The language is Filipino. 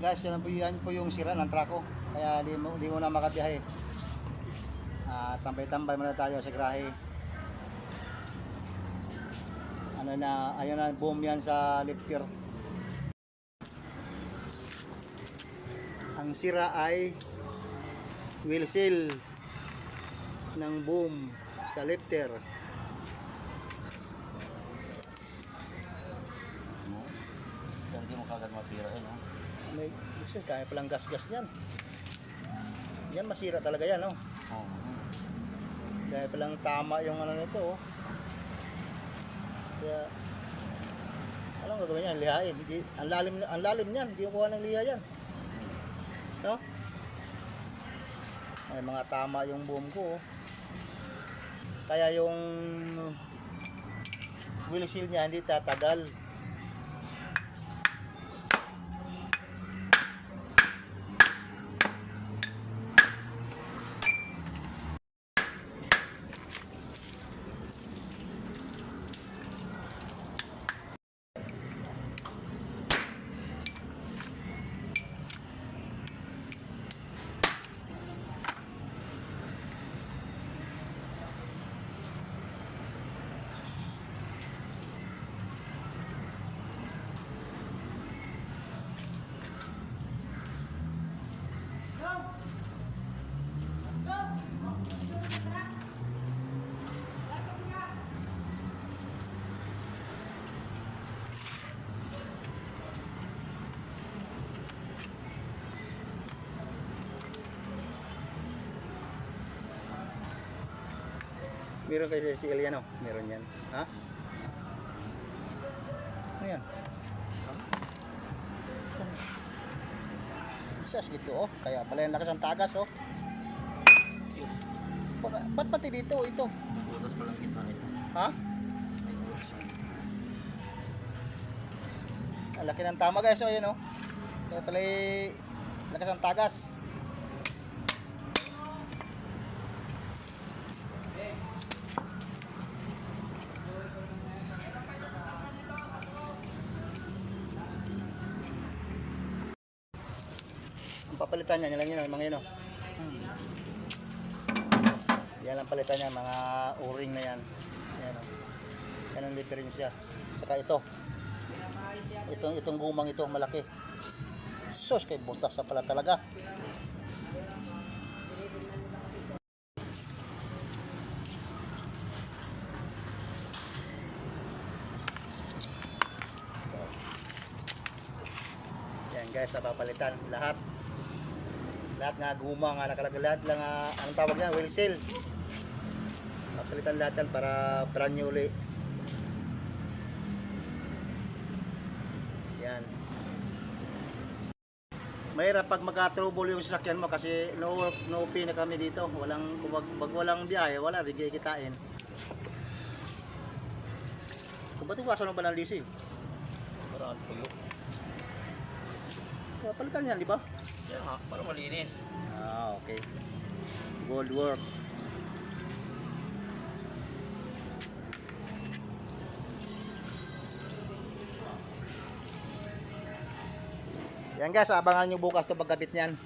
Guys, yan po yung sira ng truck ko. Kaya di mo na makabiyahe. Tambay-tambay muna tayo sa grahe. Ano na, ayun na, boom yan sa lifter. Ang sira ay wheel seal ng boom sa lifter. Hindi mo kagad masira no? May gusto kaya palang gas-gas niyan. Yan masira talaga yan, no? Oo. Kaya palang tama yung ano nito, oh. Kaya anong gagawin niyan? Lihain. Hindi, ang lalim niyan, hindi ko kuha ng liha yan. No? May mga tama yung boom ko, oh. Kaya yung wheel seal niya hindi tatagal. Meron kayo sa CL yan, oh. Meron yan. Ha? Ano yan? Sas gitu, oh. Kaya pala yung lakas ang tagas, oh. Ba't pati dito, ito? Butas pa lang kita nito. Ha? Ang laki ng tama, guys, oh. Yan, oh. Kaya pala yung lakas ang tagas. Papalitan niya, yan lang yun, mga yun, oh. Yan lang palitan niya, mga o-ring na yan. Yan, oh. Yan ang diferensya. Saka ito. Itong gumang ito, malaki. Sus, kay butas na pala talaga. Yan guys, papalitan lahat. Lahat nga guma nga nakalagay, lahat lang anong tawag niya, wheel seal. Papalitan lahat yan para brand new uli. Yan. Mahirap pag magka-trouble yung sasakyan mo kasi no pay na kami dito. Walang biyahe, wala rin kikitain. Kung ba't iwasan mo ba ng leasing? Para tuyo. Palitan yan, di ba? Yan ha, para malinis. Okay. Good work. Yan guys, abangan nyo bukas ito pagkabit niyan.